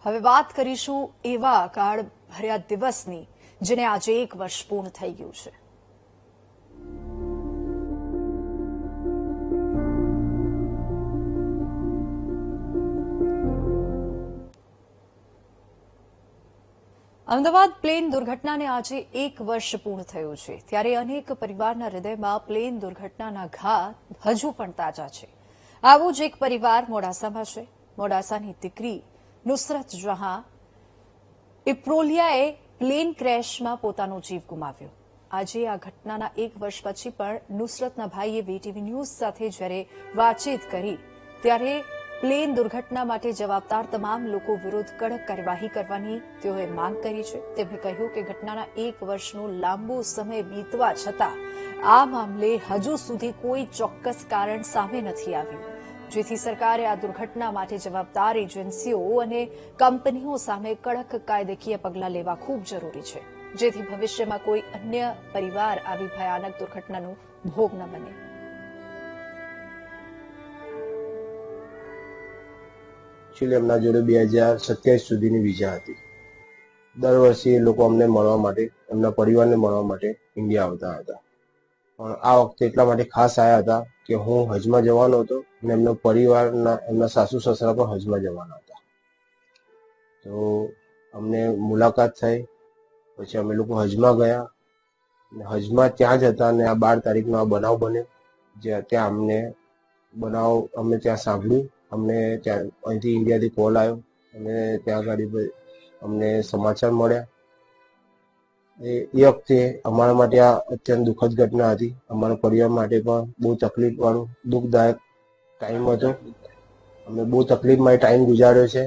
હવે વાત કરીશું એવા કાળ ભર્યા દિવસની જેને આજે 1 વર્ષ પૂર્ણ થઈ ગયું છે। અમદાવાદ પ્લેન દુર્ઘટનાને આજે 1 વર્ષ પૂર્ણ થયું છે, ત્યારે અનેક પરિવારના હૃદયમાં પ્લેન દુર્ઘટનાના ઘા હજુ પણ તાજા છે। આવું જ એક પરિવાર મોડાસામાં છે। મોડાસાની દીકરી નુસરત જહાં ઇપ્રોલિયાએ પ્લેન ક્રેશમાં પોતાનો જીવ ગુમાવ્યો। આજે આ ઘટનાના 1 વર્ષ પછી પણ નુસરતના ભાઈએ વીટીવી ન્યૂઝ સાથે જ્યારે વાતચીત કરી ત્યારે પ્લેન દુર્ઘટના માટે જવાબદાર તમામ લોકો વિરુદ્ધ કડક કાર્યવાહી કરવાની તેઓએ માંગ કરી છે। તેમણે કહ્યું કે ઘટનાના 1 વર્ષનો લાંબો સમય બીતવા છતાં આ મામલે હજુ સુધી કોઈ ચોક્કસ કારણ સામે નથી આવ્યું, જેથી સરકારે આ દુર્ઘટના માટે જવાબદાર એજન્સીઓ અને કંપનીઓ સામે કડક કાયદાકીય પગલાં લેવા ખૂબ જરૂરી છે, જેથી ભવિષ્યમાં કોઈ અન્ય પરિવાર આવી ભયાનક દુર્ઘટનાનો ભોગ ન બને। એમના જોડે 2027 સુધીની વિઝા હતી। દર વર્ષે એ લોકો અમને મળવા માટે, એમના પરિવારને મળવા માટે ઇન્ડિયા આવતા હતા, પણ આ વખતે એટલા માટે ખાસ આવ્યા હતા કે હું હજમાં જવાનો હતો અને એમનો પરિવારના, એમના સાસુ સસરા પણ હજમાં જવાના હતા। તો અમને મુલાકાત થઈ, પછી અમે લોકો હજમાં ગયા, હજમાં ત્યાં જ હતા અને આ 12 તારીખનો આ બનાવ બન્યો, જે ત્યાં અમે ત્યાં સાંભળ્યું। અમને ત્યાં અહીંથી ઇન્ડિયાથી કોલ આવ્યો અને ત્યાં આગળ અમને સમાચાર મળ્યા। એ વખતે અમારા માટે આ અત્યંત દુઃખદ ઘટના હતી। અમારા પરિવાર માટે પણ બહુ તકલીફવાળો, દુઃખદાયક ટાઈમ હતો। અમે બહુ તકલીફમાં એ ટાઈમ ગુજાર્યો છે।